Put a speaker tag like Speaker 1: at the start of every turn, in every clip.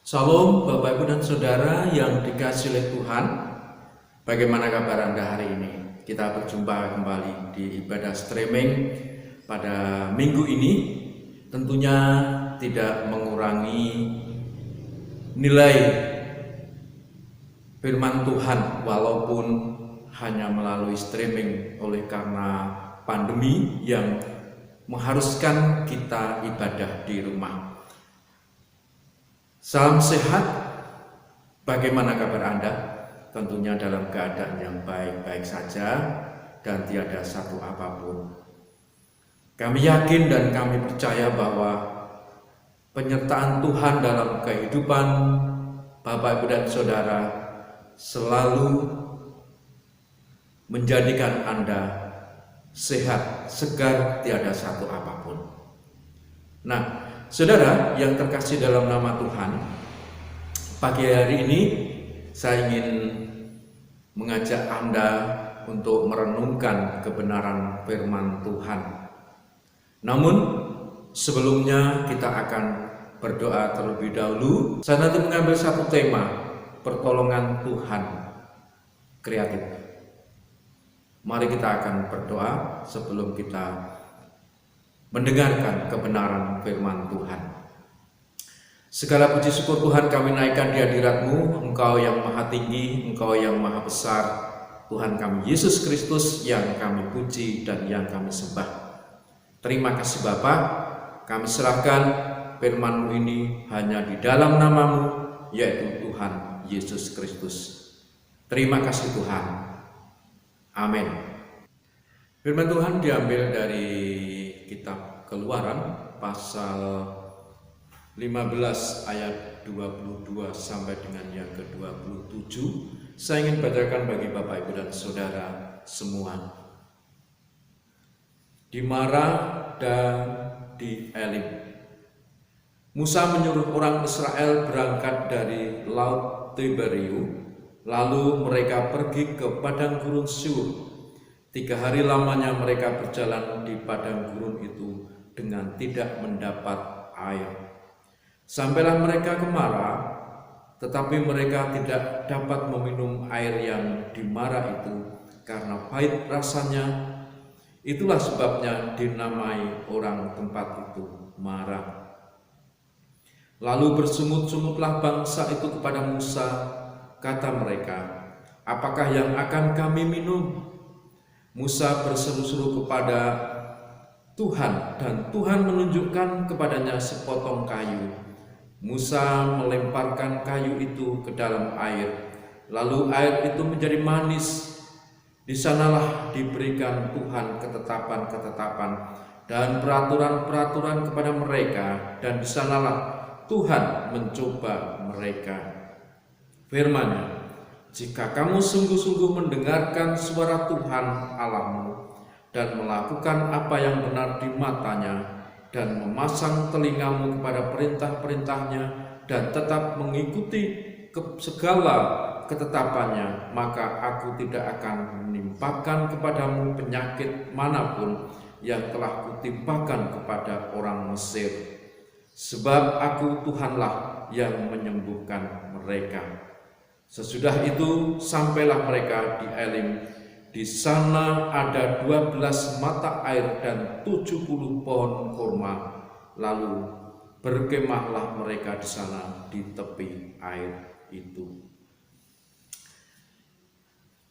Speaker 1: Salam Bapak Ibu dan Saudara yang dikasihi oleh Tuhan. Bagaimana kabar Anda hari ini? Kita berjumpa kembali di ibadah streaming pada minggu ini. Tentunya tidak mengurangi nilai firman Tuhan walaupun hanya melalui streaming oleh karena pandemi yang mengharuskan kita ibadah di rumah. Salam sehat, bagaimana kabar Anda? Tentunya dalam keadaan yang baik-baik saja dan tiada satu apapun. Kami yakin dan kami percaya bahwa penyertaan Tuhan dalam kehidupan Bapak Ibu dan Saudara selalu menjadikan Anda sehat, segar, tiada satu apapun. Nah, Saudara yang terkasih dalam nama Tuhan, pagi hari ini saya ingin mengajak Anda untuk merenungkan kebenaran firman Tuhan. Namun sebelumnya kita akan berdoa terlebih dahulu. Saya nanti mengambil satu tema, pertolongan Tuhan kreatif. Mari kita akan berdoa sebelum kita mendengarkan kebenaran firman Tuhan. Segala puji syukur Tuhan kami naikkan di hadirat-Mu, Engkau yang maha tinggi, Engkau yang maha besar, Tuhan kami Yesus Kristus yang kami puji dan yang kami sembah. Terima kasih Bapa, kami serahkan firman-Mu ini hanya di dalam nama-Mu, yaitu Tuhan Yesus Kristus. Terima kasih Tuhan. Amin. Firman Tuhan diambil dari Kitab Keluaran pasal 15 ayat 22 sampai dengan yang ke-27. Saya ingin bacakan bagi Bapak Ibu dan Saudara semua. Di Mara dan di Elim, Musa menyuruh orang Israel berangkat dari Laut Tiberiu, lalu mereka pergi ke padang gurun Syur. 3 hari lamanya mereka berjalan di padang gurun itu dengan tidak mendapat air. Sampailah mereka ke Mara, tetapi mereka tidak dapat meminum air yang di Mara itu karena pahit rasanya. Itulah sebabnya dinamai orang tempat itu Mara. Lalu bersungut-sungutlah bangsa itu kepada Musa, kata mereka, "Apakah yang akan kami minum?" Musa berseru-seru kepada Tuhan dan Tuhan menunjukkan kepadanya sepotong kayu. Musa melemparkan kayu itu ke dalam air, lalu air itu menjadi manis. Di sanalah diberikan Tuhan ketetapan-ketetapan dan peraturan-peraturan kepada mereka, dan di sanalah Tuhan mencoba mereka. Firman-Nya, "Jika kamu sungguh-sungguh mendengarkan suara Tuhan Allahmu dan melakukan apa yang benar di matanya dan memasang telingamu kepada perintah-perintahnya dan tetap mengikuti segala ketetapannya, maka aku tidak akan menimpakan kepadamu penyakit manapun yang telah kutimpakan kepada orang Mesir. Sebab aku Tuhanlah yang menyembuhkan mereka." Sesudah itu sampailah mereka di Elim. Di sana ada 12 mata air dan 70 pohon kurma. Lalu berkemahlah mereka di sana di tepi air itu.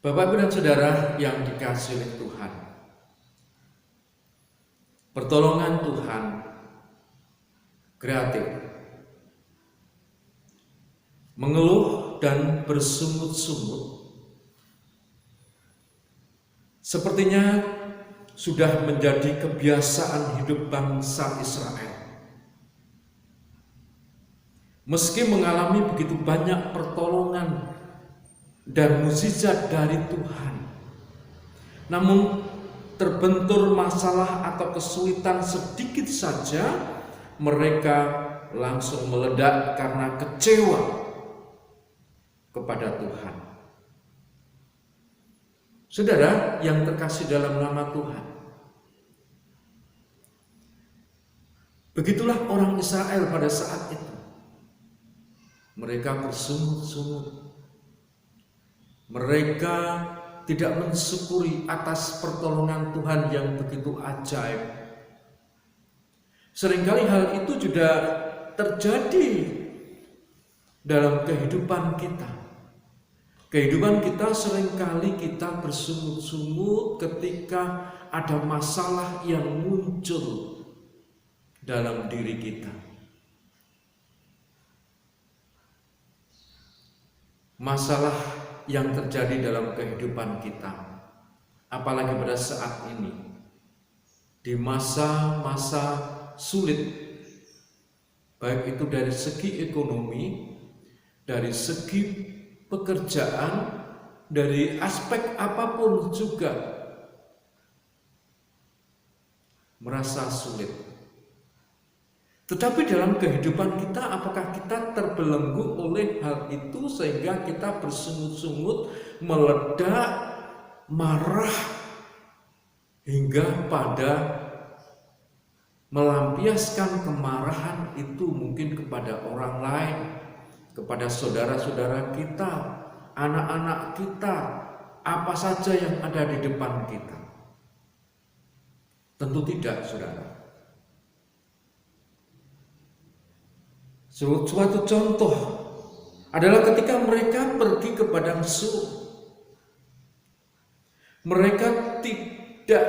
Speaker 1: Bapak Ibu dan Saudara yang dikasihi oleh Tuhan, pertolongan Tuhan kreatif. Mengeluh dan bersungut-sungut sepertinya sudah menjadi kebiasaan hidup bangsa Israel. Meski mengalami begitu banyak pertolongan dan mukjizat dari Tuhan, namun terbentur masalah atau kesulitan sedikit saja, mereka langsung meledak karena kecewa kepada Tuhan. Saudara yang terkasih dalam nama Tuhan, begitulah orang Israel pada saat itu. Mereka bersungut-sungut. Mereka tidak mensyukuri atas pertolongan Tuhan yang begitu ajaib. Seringkali hal itu juga terjadi dalam kehidupan kita. Kehidupan kita seringkali kita bersungut-sungut ketika ada masalah yang muncul dalam diri kita. Masalah yang terjadi dalam kehidupan kita, apalagi pada saat ini, di masa-masa sulit, baik itu dari segi ekonomi, dari segi pekerjaan, dari aspek apapun juga merasa sulit. Tetapi dalam kehidupan kita, apakah kita terbelenggu oleh hal itu sehingga kita bersungut-sungut, meledak, marah, hingga pada melampiaskan kemarahan itu mungkin kepada orang lain, kepada saudara-saudara kita, anak-anak kita, apa saja yang ada di depan kita? Tentu tidak, saudara. Suatu contoh adalah ketika mereka pergi ke padang sur. Mereka tidak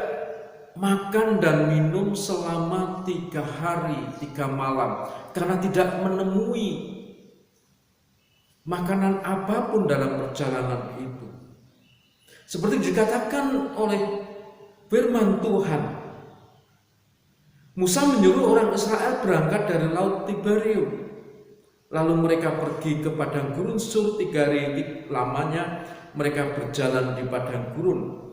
Speaker 1: makan dan minum selama 3 hari 3 malam karena tidak menemui makanan apapun dalam perjalanan itu. Seperti dikatakan oleh firman Tuhan, Musa menyuruh orang Israel berangkat dari Laut Tiberium. Lalu mereka pergi ke padang gurun Sur 3 hari lamanya. Mereka berjalan di padang gurun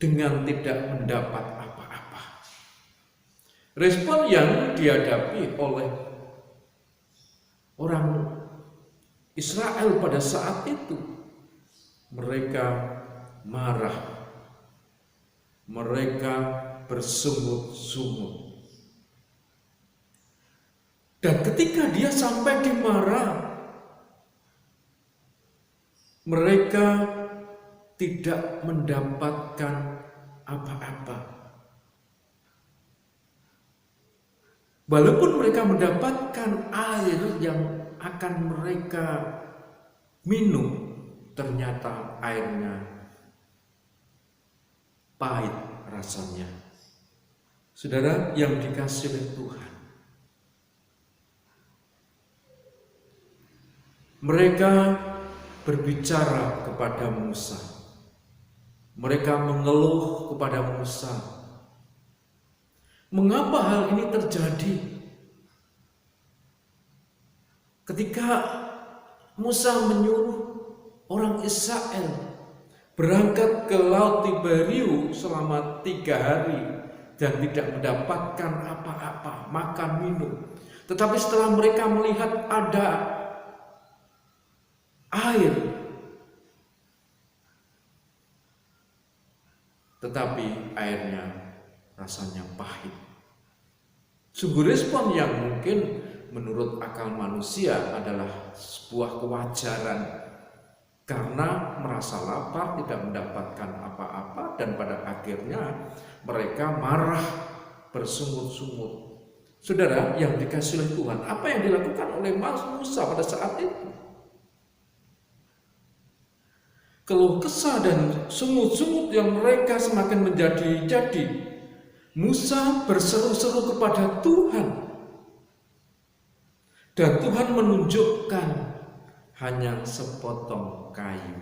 Speaker 1: dengan tidak mendapat apa-apa. Respon yang dihadapi oleh orang Israel pada saat itu, mereka marah, mereka bersungut-sungut. Dan ketika dia sampai di Mara, mereka tidak mendapatkan apa-apa. Walaupun mereka mendapatkan air yang akan mereka minum, ternyata airnya pahit rasanya. Saudara yang dikasihi oleh Tuhan, mereka berbicara kepada Musa. Mereka mengeluh kepada Musa. Mengapa hal ini terjadi? Ketika Musa menyuruh orang Israel berangkat ke Laut Tiberiu selama 3 hari dan tidak mendapatkan apa-apa, makan minum. Tetapi setelah mereka melihat ada air, tetapi airnya rasanya pahit. Sungguh respon yang mungkin menurut akal manusia adalah sebuah kewajaran, karena merasa lapar, tidak mendapatkan apa-apa, dan pada akhirnya mereka marah, bersungut-sungut. Saudara yang dikasihi oleh Tuhan, apa yang dilakukan oleh Musa pada saat itu? Keluh kesah dan sungut-sungut yang mereka semakin menjadi-jadi. Musa berseru-seru kepada Tuhan, dan Tuhan menunjukkan hanya sepotong kayu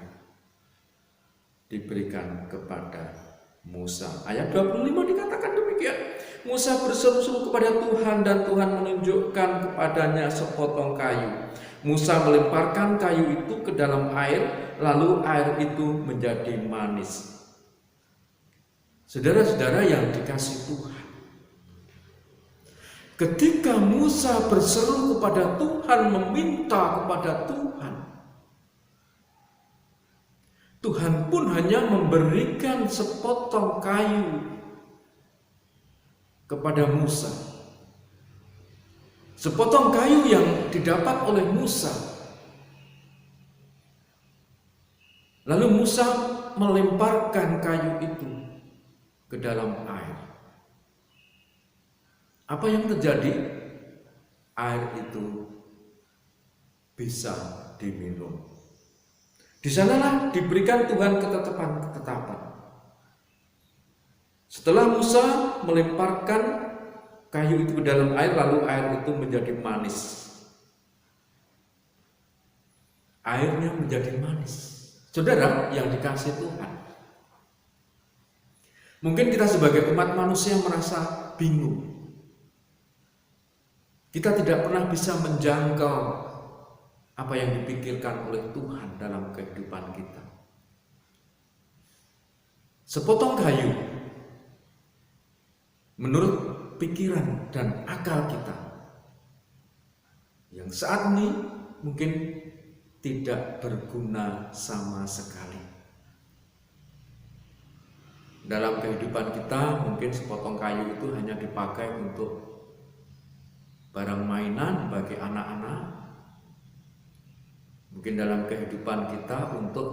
Speaker 1: diberikan kepada Musa. Ayat 25 dikatakan demikian. Musa berseru-seru kepada Tuhan, dan Tuhan menunjukkan kepadanya sepotong kayu. Musa melemparkan kayu itu ke dalam air, lalu air itu menjadi manis. Saudara-saudara yang dikasihi Tuhan, ketika Musa berseru kepada Tuhan, meminta kepada Tuhan, Tuhan pun hanya memberikan sepotong kayu kepada Musa. Sepotong kayu yang didapat oleh Musa Lalu Musa melemparkan kayu itu ke dalam air. Apa yang terjadi? Air itu bisa diminum. Di sanalah diberikan Tuhan ketetapan. Setelah Musa melemparkan kayu itu ke dalam air, lalu air itu menjadi manis. Airnya menjadi manis. Saudara yang dikasihi Tuhan, mungkin kita sebagai umat manusia merasa bingung. Kita tidak pernah bisa menjangkau apa yang dipikirkan oleh Tuhan dalam kehidupan kita. Sepotong kayu, menurut pikiran dan akal kita, yang saat ini mungkin tidak berguna sama sekali. Dalam kehidupan kita mungkin sepotong kayu itu hanya dipakai untuk barang mainan bagi anak-anak. Mungkin dalam kehidupan kita untuk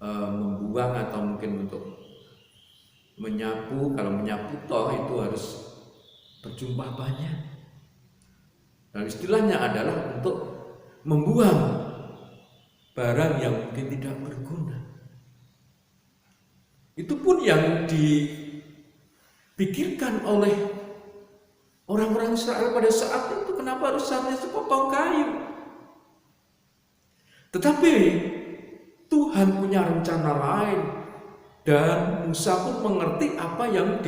Speaker 1: membuang atau mungkin untuk menyapu. Kalau menyapu toh itu harus berjumlah banyak. Dan istilahnya adalah untuk membuang barang yang mungkin tidak berguna. Itu pun yang dipikirkan oleh orang-orang Israel pada saat itu. Kenapa harus hanya sepotong kayu? Tetapi Tuhan punya rencana lain, dan Musa pun mengerti apa yang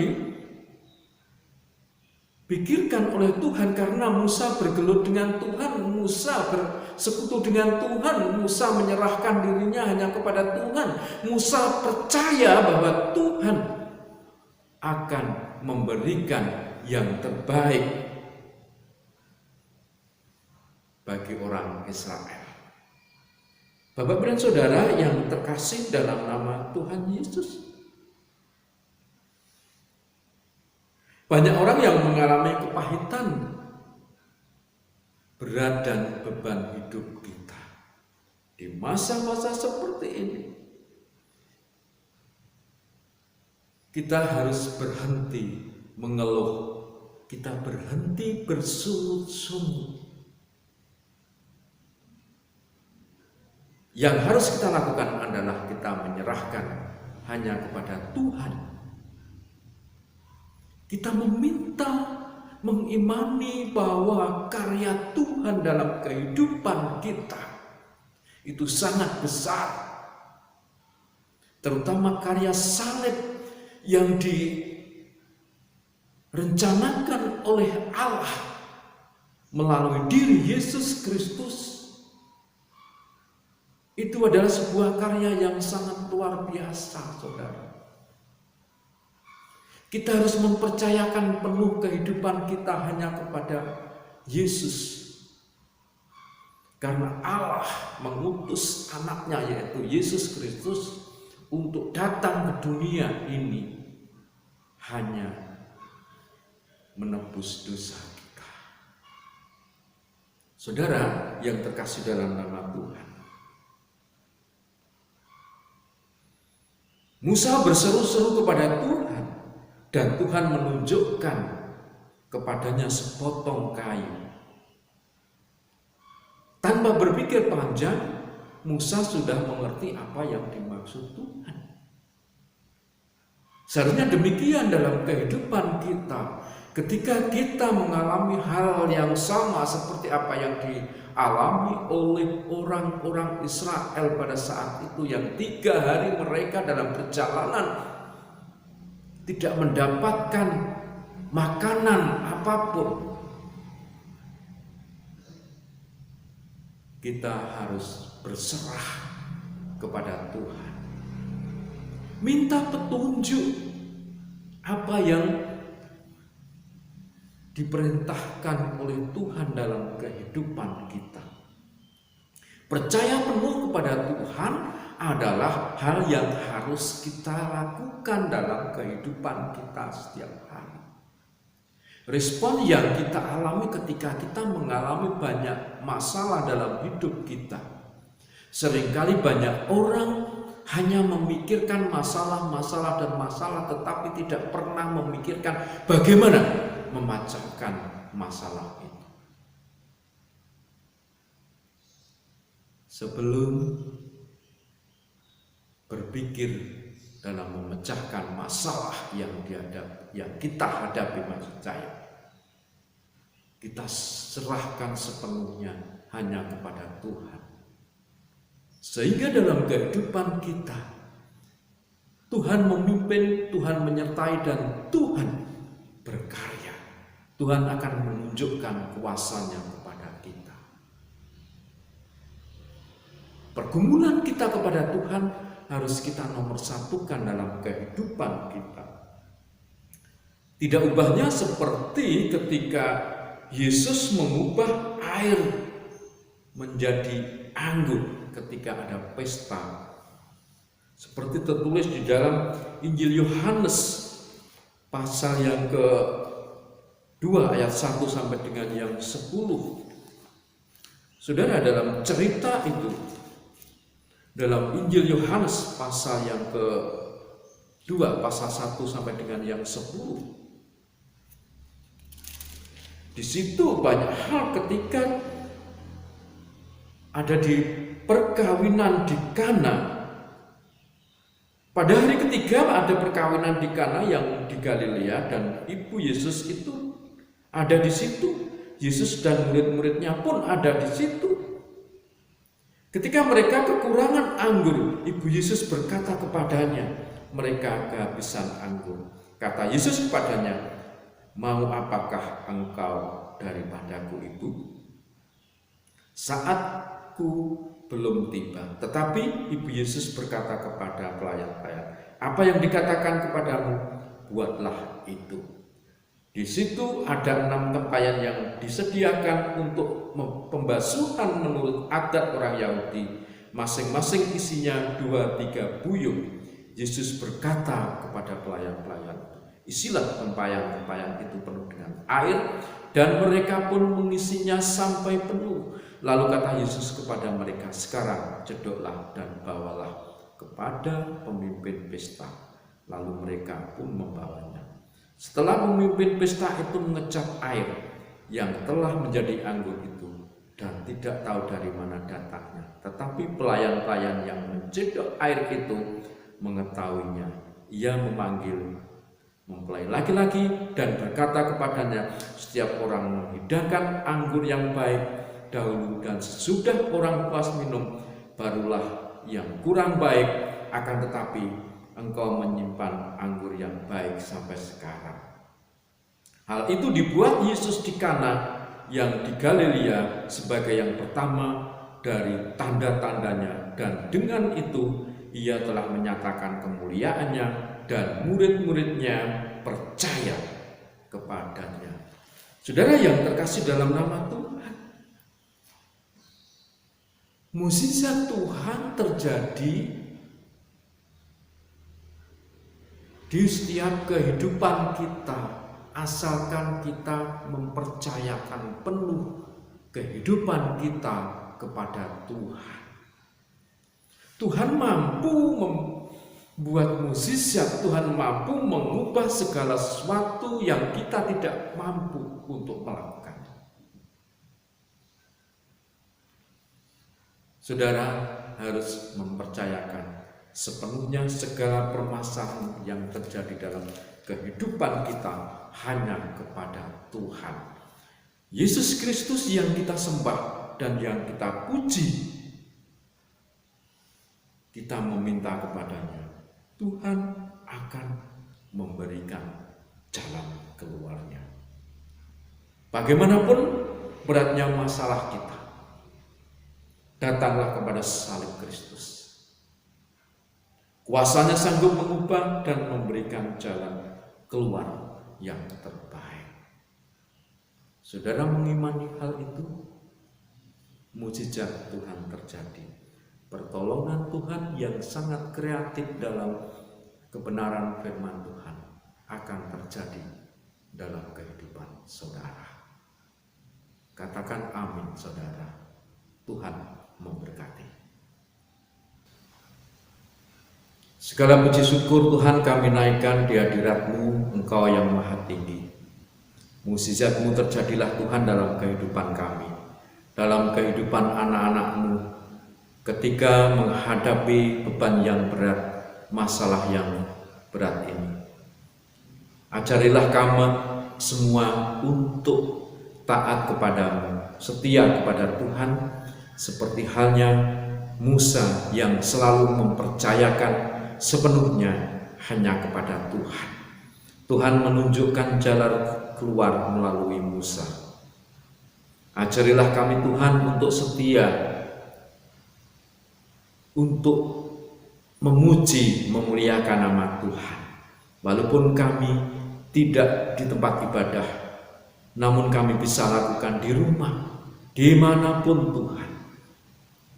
Speaker 1: dipikirkan oleh Tuhan. Karena Musa bergelut dengan Tuhan, Musa bersekutu dengan Tuhan, Musa menyerahkan dirinya hanya kepada Tuhan. Musa percaya bahwa Tuhan akan memberikan yang terbaik bagi orang Israel. Bapak dan saudara yang terkasih dalam nama Tuhan Yesus, banyak orang yang mengalami kepahitan, berat dan beban hidup kita di masa-masa seperti ini. Kita harus berhenti mengeluh, kita berhenti bersungut-sungut. Yang harus kita lakukan adalah kita menyerahkan hanya kepada Tuhan. Kita meminta, mengimani bahwa karya Tuhan dalam kehidupan kita itu sangat besar. Terutama karya salib yang direncanakan oleh Allah melalui diri Yesus Kristus. Itu adalah sebuah karya yang sangat luar biasa, saudara. Kita harus mempercayakan penuh kehidupan kita hanya kepada Yesus. Karena Allah mengutus anaknya yaitu Yesus Kristus untuk datang ke dunia ini hanya menebus dosa kita. Saudara yang terkasih dalam nama Tuhan, Musa berseru-seru kepada Tuhan, dan Tuhan menunjukkan kepadanya sepotong kayu. Tanpa berpikir panjang, Musa sudah mengerti apa yang dimaksud Tuhan. Seharusnya demikian dalam kehidupan kita. Ketika kita mengalami hal yang sama seperti apa yang dialami oleh orang-orang Israel pada saat itu, yang 3 hari mereka dalam perjalanan tidak mendapatkan makanan apapun, kita harus berserah kepada Tuhan, minta petunjuk apa yang diperintahkan oleh Tuhan dalam kehidupan kita. Percaya penuh kepada Tuhan adalah hal yang harus kita lakukan dalam kehidupan kita setiap hari. Respon yang kita alami ketika kita mengalami banyak masalah dalam hidup kita. Seringkali banyak orang hanya memikirkan masalah-masalah dan masalah, tetapi tidak pernah memikirkan bagaimana memecahkan masalah itu. Sebelum berpikir dalam memecahkan masalah yang kita hadapi, maksud saya, kita serahkan sepenuhnya hanya kepada Tuhan. Sehingga dalam kehidupan kita, Tuhan memimpin, Tuhan menyertai, dan Tuhan berkarya. Tuhan akan menunjukkan kuasa-Nya kepada kita. Pergumulan kita kepada Tuhan harus kita nomor satukan dalam kehidupan kita. Tidak ubahnya seperti ketika Yesus mengubah air menjadi anggur ketika ada pesta. Seperti tertulis di dalam Injil Yohanes pasal yang ke-2 ayat 1 sampai dengan yang 10. Saudara, dalam cerita itu, dalam Injil Yohanes pasal yang ke-2 pasal 1 sampai dengan yang 10, di situ banyak hal ketika ada di perkawinan di Kana. Pada hari ketiga ada perkawinan di Kana yang di Galilea, dan ibu Yesus itu ada di situ. Yesus dan murid-muridnya pun ada di situ. Ketika mereka kekurangan anggur, ibu Yesus berkata kepadanya, mereka kehabisan anggur. Kata Yesus kepadanya, mau apakah engkau daripadaku itu? Saatku belum tiba. Tetapi ibu Yesus berkata kepada pelayan-pelayan, apa yang dikatakan kepadamu, buatlah itu. Di situ ada 6 tempayan yang disediakan untuk pembasuhan menurut adat orang Yahudi. Masing-masing isinya 2-3 buyung. Yesus berkata kepada pelayan-pelayan, isilah tempayan-tempayan itu penuh dengan air, dan mereka pun mengisinya sampai penuh. Lalu kata Yesus kepada mereka, sekarang cedoklah dan bawalah kepada pemimpin pesta. Lalu mereka pun membawanya. Setelah pemimpin pesta itu mengecap air yang telah menjadi anggur itu, dan tidak tahu dari mana datangnya. Tetapi pelayan-pelayan yang mencedok air itu mengetahuinya. Ia memanggil mempelai laki-laki dan berkata kepadanya, setiap orang menghidangkan anggur yang baik dahulu, dan sesudah orang puas minum, barulah yang kurang baik. Akan tetapi engkau menyimpan anggur yang baik sampai sekarang. Hal itu dibuat Yesus di Kana yang di Galilea sebagai yang pertama dari tanda-tandanya, dan dengan itu ia telah menyatakan kemuliaannya, dan murid-muridnya percaya kepadanya. Saudara yang terkasih dalam nama Tuhan, mukjizat Tuhan terjadi di setiap kehidupan kita, asalkan kita mempercayakan penuh kehidupan kita kepada Tuhan. Tuhan mampu membuat mukjizat, Tuhan mampu mengubah segala sesuatu yang kita tidak mampu untuk melakukan. Saudara harus mempercayakan sepenuhnya segala permasalahan yang terjadi dalam kehidupan kita hanya kepada Tuhan. Yesus Kristus yang kita sembah dan yang kita puji, kita meminta kepadanya, Tuhan akan memberikan jalan keluarnya. Bagaimanapun beratnya masalah kita, datanglah kepada salib Kristus. Kuasanya sanggup mengubah dan memberikan jalan keluar yang terbaik. Saudara mengimani hal itu, mukjizat Tuhan terjadi. Pertolongan Tuhan yang sangat kreatif dalam kebenaran firman Tuhan akan terjadi dalam kehidupan saudara. Katakan amin, saudara. Tuhan memberkati. Segala puji syukur Tuhan kami naikkan di hadirat-Mu, Engkau yang maha tinggi. Mukjizat-Mu terjadilah Tuhan dalam kehidupan kami, dalam kehidupan anak-anak-Mu, ketika menghadapi beban yang berat, masalah yang berat ini. Ajarilah kami semua untuk taat kepadamu, setia kepada Tuhan, seperti halnya Musa yang selalu mempercayakan sepenuhnya hanya kepada Tuhan. Tuhan menunjukkan jalan keluar melalui Musa. Ajarilah kami Tuhan untuk setia, untuk memuji, memuliakan nama Tuhan. Walaupun kami tidak di tempat ibadah, namun kami bisa lakukan di rumah, dimanapun Tuhan.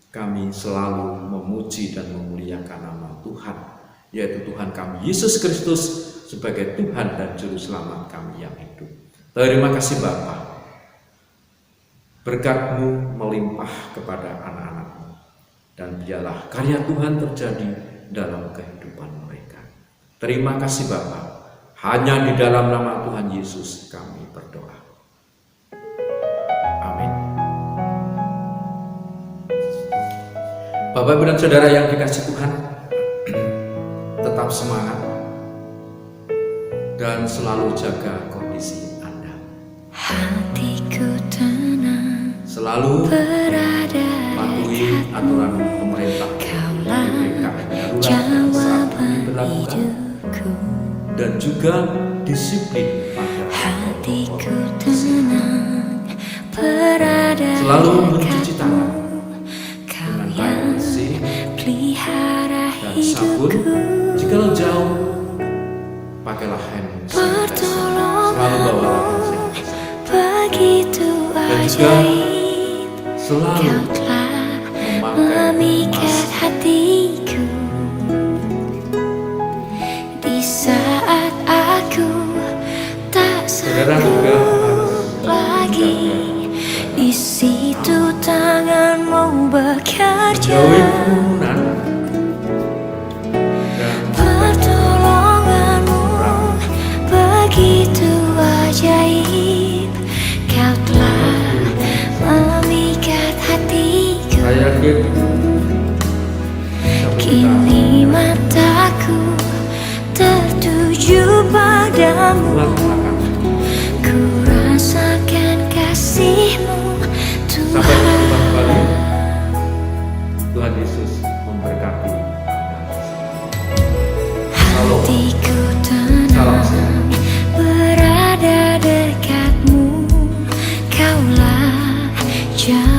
Speaker 1: Kami selalu memuji dan memuliakan nama Tuhan, yaitu Tuhan kami Yesus Kristus sebagai Tuhan dan Juru Selamat kami yang hidup. Terima kasih Bapa. Berkat-Mu melimpah kepada anak-anak-Mu, dan biarlah karya Tuhan terjadi dalam kehidupan mereka. Terima kasih Bapa. Hanya di dalam nama Tuhan Yesus kami berdoa. Amin. Bapak, Ibu, dan Saudara yang dikasihi Tuhan, tetap semangat dan selalu jaga kondisi Anda.
Speaker 2: Hatiku tenang,
Speaker 1: Selalu patuhi aturan pemerintah PPKM darurat saat ini diberlakukan, dan juga disiplin pada
Speaker 2: hatiku tenang, berada
Speaker 1: selalu mencuci tangan
Speaker 2: Kau
Speaker 1: dengan air
Speaker 2: yang
Speaker 1: bersih
Speaker 2: pelihara
Speaker 1: dan sabun.
Speaker 2: hidupku.
Speaker 1: Jikalau jauh, pakailah hand sanitizer. Selalu bawalah hand sanitizer.
Speaker 2: Begitu
Speaker 1: Dan juga
Speaker 2: ajaib,
Speaker 1: selalu
Speaker 2: Kau telah
Speaker 1: memakai
Speaker 2: memikat
Speaker 1: masker.
Speaker 2: hatiku. Di saat aku tak
Speaker 1: Saudara juga harus
Speaker 2: lagi, di situ tanganmu bekerja.
Speaker 1: menjauhi kerumunan dan
Speaker 2: Pertolonganmu begitu ajaib, Kau telah memikat hatiku.
Speaker 1: saya yakin
Speaker 2: Kini mataku tertuju padamu,
Speaker 1: Tuhan
Speaker 2: ku rasakan kasih-Mu
Speaker 1: sampai
Speaker 2: Tuhan.
Speaker 1: berjumpa kembali. Tuhan Yesus memberkati Anda. Salam.
Speaker 2: Hatiku
Speaker 1: Salam sehat.
Speaker 2: tenang, berada dekat-Mu, Kaulah jauh.